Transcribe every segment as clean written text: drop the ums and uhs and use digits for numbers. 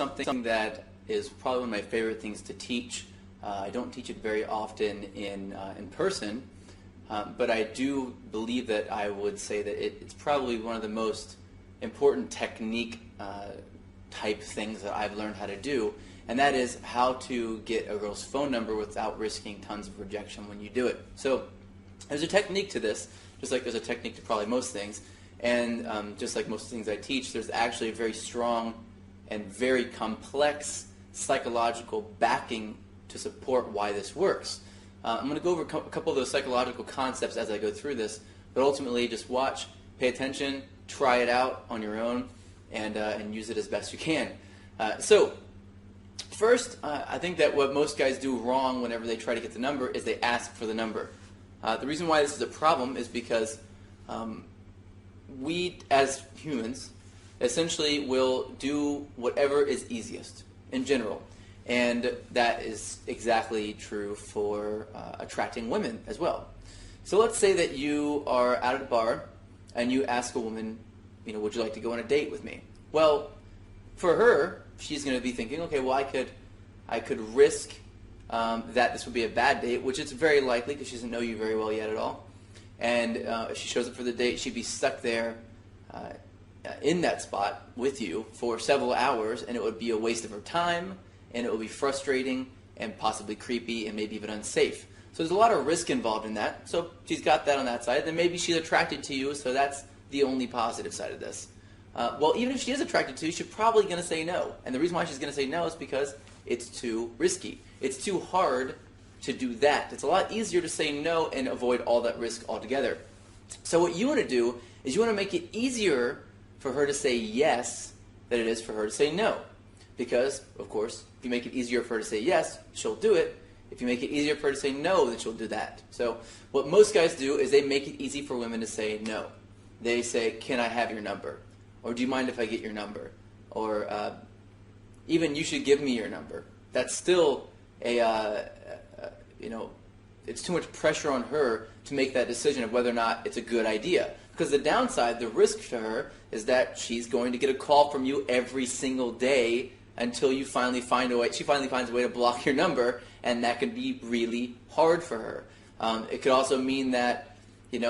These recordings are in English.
something that is probably one of my favorite things to teach. I don't teach it very often in person, but I do believe that I would say that it's probably one of the most important technique type things that I've learned how to do, and that is how to get a girl's phone number without risking tons of rejection when you do it. So there's a technique to this, just like there's a technique to probably most things, and just like most things I teach, there's actually a very strong and very complex psychological backing to support why this works. I'm going to go over a couple of those psychological concepts as I go through this, but ultimately just watch, pay attention, try it out on your own, and use it as best you can. So first, I think that what most guys do wrong whenever they try to get the number is they ask for the number. The reason why this is a problem is because we, as humans, essentially will do whatever is easiest in general. And that is exactly true for attracting women as well. So let's say that you are out at a bar and you ask a woman, would you like to go on a date with me? Well, for her, she's going to be thinking, okay, well, I could risk that this would be a bad date, which it's very likely because she doesn't know you very well yet at all. And if she shows up for the date, she'd be stuck there in that spot with you for several hours, and it would be a waste of her time, and it would be frustrating and possibly creepy and maybe even unsafe. So there's a lot of risk involved in that. So she's got that on that side. Then maybe she's attracted to you, so that's the only positive side of this. Well, even if she is attracted to you, she's probably going to say no. And the reason why she's going to say no is because it's too risky. It's too hard to do that. It's a lot easier to say no and avoid all that risk altogether. So what you want to do is you want to make it easier for her to say yes than it is for her to say no. Because, of course, if you make it easier for her to say yes, she'll do it. If you make it easier for her to say no, then she'll do that. So what most guys do is they make it easy for women to say no. They say, can I have your number? Or do you mind if I get your number? Or even you should give me your number. That's still it's too much pressure on her to make that decision of whether or not it's a good idea. Because the downside, the risk to her, is that she's going to get a call from you every single day until you finally find a way. She finally finds a way to block your number, and that could be really hard for her. It could also mean that you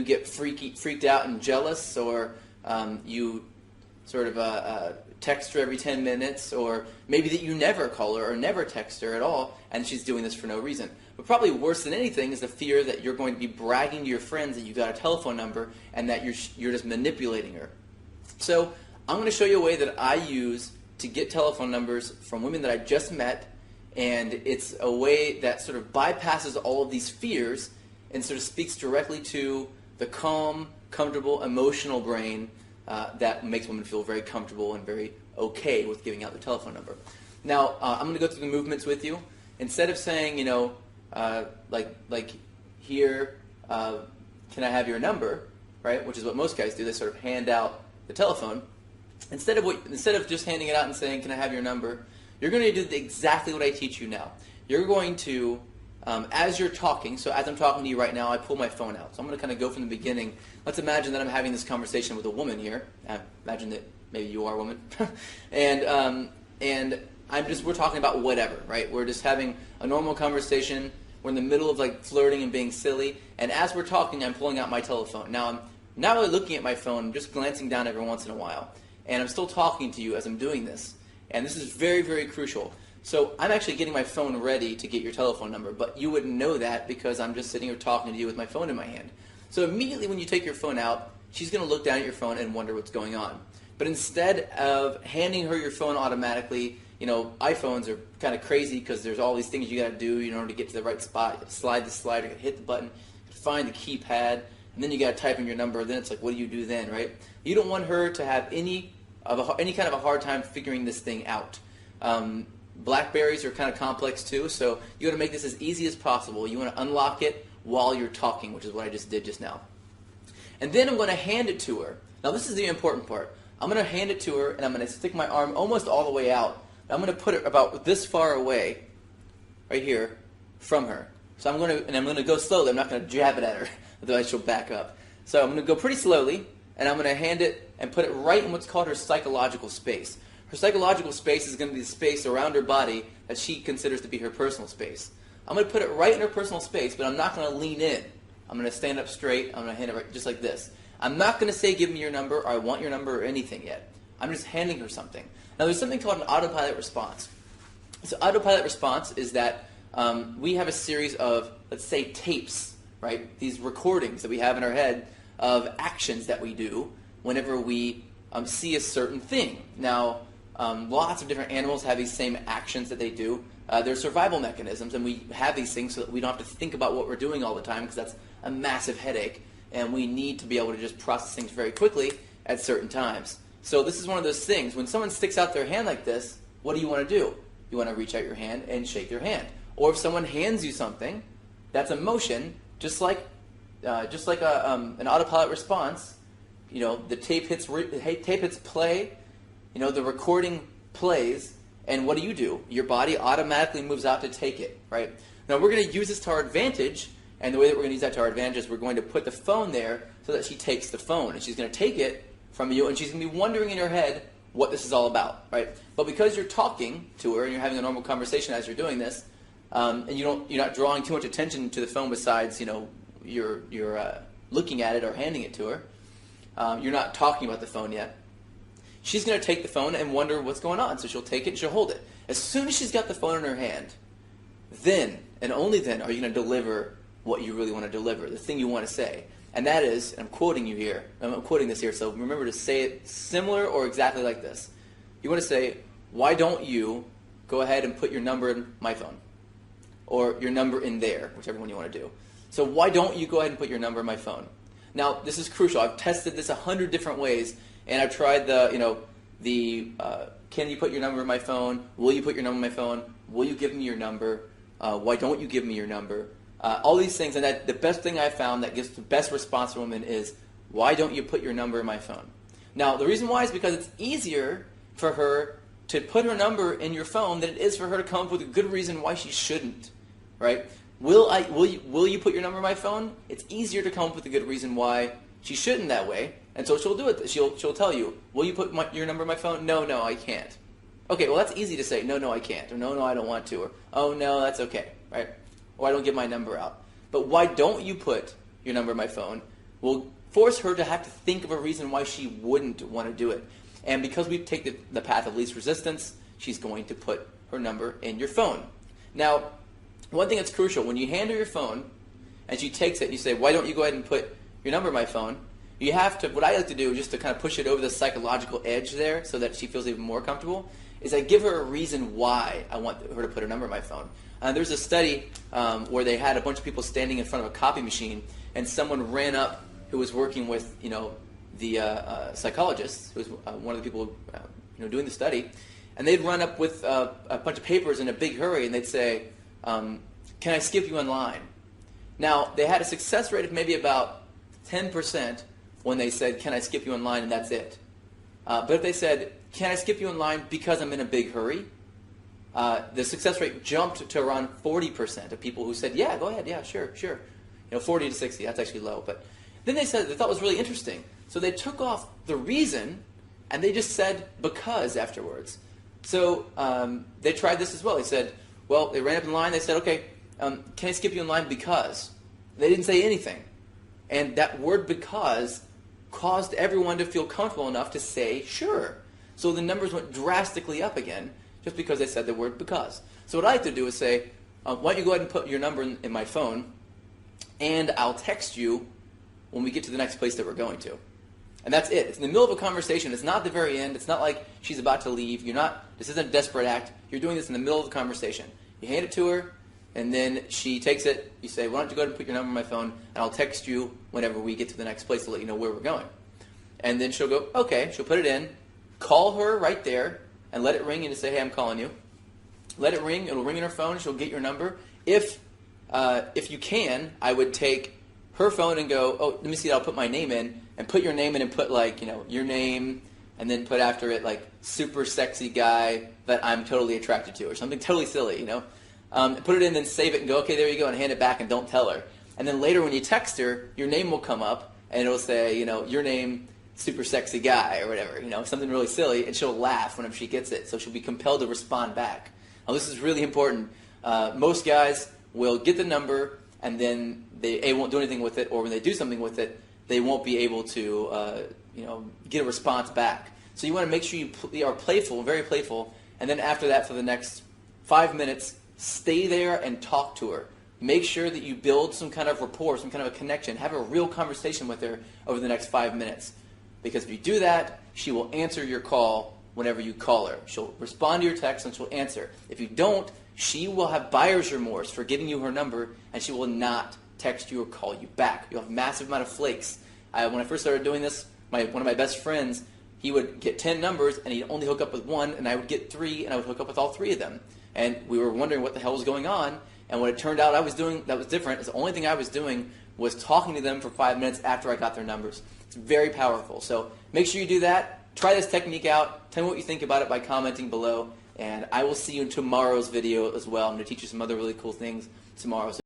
get freaked out and jealous, or you sort of text her every 10 minutes, or maybe that you never call her or never text her at all, and she's doing this for no reason. But probably worse than anything is the fear that you're going to be bragging to your friends that you got a telephone number and that you're just manipulating her. So I'm going to show you a way that I use to get telephone numbers from women that I just met, and it's a way that sort of bypasses all of these fears and sort of speaks directly to the calm, comfortable, emotional brain that makes women feel very comfortable and very okay with giving out the telephone number. Now, I'm going to go through the movements with you. Instead of saying, like here, can I have your number, right? Which is what most guys do. They sort of hand out the telephone. Instead of just handing it out and saying, can I have your number, you're going to do exactly what I teach you now. You're going to, as you're talking, so as I'm talking to you right now, I pull my phone out. So I'm going to kind of go from the beginning. Let's imagine that I'm having this conversation with a woman here. Imagine that maybe you are a woman. and we're talking about whatever, right? We're just having a normal conversation. We're in the middle of like flirting and being silly. And as we're talking, I'm pulling out my telephone. Now, I'm not really looking at my phone. I'm just glancing down every once in a while. And I'm still talking to you as I'm doing this. And this is very, very crucial. So I'm actually getting my phone ready to get your telephone number, but you wouldn't know that because I'm just sitting here talking to you with my phone in my hand. So immediately when you take your phone out, she's going to look down at your phone and wonder what's going on. But instead of handing her your phone automatically, iPhones are kind of crazy because there's all these things you got to do in order to get to the right spot. You got to slide the slider, you got to hit the button, find the keypad, and then you got to type in your number. Then it's like, what do you do then, right? You don't want her to have any kind of a hard time figuring this thing out. Blackberries are kind of complex too, so you want to make this as easy as possible. You want to unlock it while you're talking, which is what I just did just now. And then I'm going to hand it to her. Now this is the important part. I'm going to hand it to her, and I'm going to stick my arm almost all the way out. I'm going to put it about this far away, right here, from her. So I'm going to go slowly. I'm not going to jab it at her, otherwise she'll back up. So I'm going to go pretty slowly, and I'm going to hand it and put it right in what's called her psychological space. Her psychological space is going to be the space around her body that she considers to be her personal space. I'm going to put it right in her personal space, but I'm not going to lean in. I'm going to stand up straight. I'm going to hand it right, just like this. I'm not going to say, give me your number, or I want your number, or anything yet. I'm just handing her something. Now, there's something called an autopilot response. So autopilot response is that we have a series of, let's say, tapes, right? These recordings that we have in our head of actions that we do whenever we see a certain thing. Now, lots of different animals have these same actions that they do. They're survival mechanisms, and we have these things so that we don't have to think about what we're doing all the time, because that's a massive headache, and we need to be able to just process things very quickly at certain times. So this is one of those things. When someone sticks out their hand like this, what do you want to do? You want to reach out your hand and shake their hand. Or if someone hands you something, that's a motion, just like an autopilot response. You know, the tape hits play. You know, the recording plays, and what do? Your body automatically moves out to take it, right? Now we're going to use this to our advantage, and the way that we're going to use that to our advantage is we're going to put the phone there so that she takes the phone, and she's going to take it from you, and she's going to be wondering in her head what this is all about, right? But because you're talking to her and you're having a normal conversation as you're doing this, and you're not drawing too much attention to the phone besides, you know, you're looking at it or handing it to her. You're not talking about the phone yet. She's going to take the phone and wonder what's going on. So she'll take it and she'll hold it. As soon as she's got the phone in her hand, then and only then are you going to deliver what you really want to deliver, the thing you want to say. And that is, and I'm quoting you here, I'm quoting this here, so remember to say it similar or exactly like this. You want to say, why don't you go ahead and put your number in my phone? Or your number in there, whichever one you want to do. So why don't you go ahead and put your number in my phone? Now, this is crucial. I've tested this 100 different ways, and I've tried can you put your number in my phone? Will you put your number in my phone? Will you give me your number? Why don't you give me your number? All these things, and the best thing I've found that gives the best response from women is, why don't you put your number in my phone? Now, the reason why is because it's easier for her to put her number in your phone than it is for her to come up with a good reason why she shouldn't, right? Will you put your number in my phone? It's easier to come up with a good reason why she shouldn't that way, and so she'll do it. She'll tell you, will you put your number in my phone? No, I can't. Okay, well, that's easy to say, no, I can't, or no, I don't want to, or oh, no, that's okay, right? Or I don't give my number out. But why don't you put your number in my phone will force her to have to think of a reason why she wouldn't want to do it. And because we take the path of least resistance, she's going to put her number in your phone. Now, one thing that's crucial, when you hand her your phone and she takes it and you say, why don't you go ahead and put your number in my phone, you have to, what I like to do just to kind of push it over the psychological edge there so that she feels even more comfortable, is I give her a reason why I want her to put her number in my phone. There's a study where they had a bunch of people standing in front of a copy machine, and someone ran up who was working with, the psychologist, who was one of the people, doing the study, and they'd run up with a bunch of papers in a big hurry, and they'd say, "Can I skip you in line?" Now, they had a success rate of maybe about 10% when they said, "Can I skip you in line?" and that's it. But if they said, "Can I skip you in line because I'm in a big hurry?" The success rate jumped to around 40% of people who said, "Yeah, go ahead, yeah, sure." 40 to 60, that's actually low. But then they said they thought it was really interesting. So they took off the reason, and they just said because afterwards. So they tried this as well. They said, well, they ran up in line. They said, okay, can I skip you in line because? They didn't say anything. And that word because caused everyone to feel comfortable enough to say sure. So the numbers went drastically up again just because they said the word because. So what I like to do is say, why don't you go ahead and put your number in my phone, and I'll text you when we get to the next place that we're going to. And that's it. It's in the middle of a conversation. It's not the very end. It's not like she's about to leave. This isn't a desperate act. You're doing this in the middle of the conversation. You hand it to her, and then she takes it. You say, why don't you go ahead and put your number in my phone, and I'll text you whenever we get to the next place to let you know where we're going. And then she'll go, okay. She'll put it in, call her right there, and let it ring, and just say, hey, I'm calling you. Let it ring. It'll ring in her phone. She'll get your number. If you can, I would take her phone and go, oh, let me see, I'll put my name in, and put your name in and put, your name, and then put after it, super sexy guy that I'm totally attracted to, or something totally silly, Put it in, then save it, and go, okay, there you go, and hand it back, and don't tell her. And then later when you text her, your name will come up, and it'll say, your name, super sexy guy or whatever, something really silly, and she'll laugh whenever she gets it. So she'll be compelled to respond back. Now this is really important. Most guys will get the number and then they won't do anything with it, or when they do something with it, they won't be able to get a response back. So you want to make sure you are playful, very playful, and then after that, for the next 5 minutes, stay there and talk to her. Make sure that you build some kind of rapport, some kind of a connection. Have a real conversation with her over the next 5 minutes. Because if you do that, she will answer your call whenever you call her. She'll respond to your text and she'll answer. If you don't, she will have buyer's remorse for giving you her number, and she will not text you or call you back. You'll have a massive amount of flakes. When I first started doing this, one of my best friends, he would get 10 numbers and he'd only hook up with one, and I would get 3 and I would hook up with all 3 of them. And we were wondering what the hell was going on, and what it turned out I was doing that was different is the only thing I was doing was talking to them for 5 minutes after I got their numbers. It's very powerful. So make sure you do that. Try this technique out. Tell me what you think about it by commenting below, and I will see you in tomorrow's video as well. I'm going to teach you some other really cool things tomorrow. So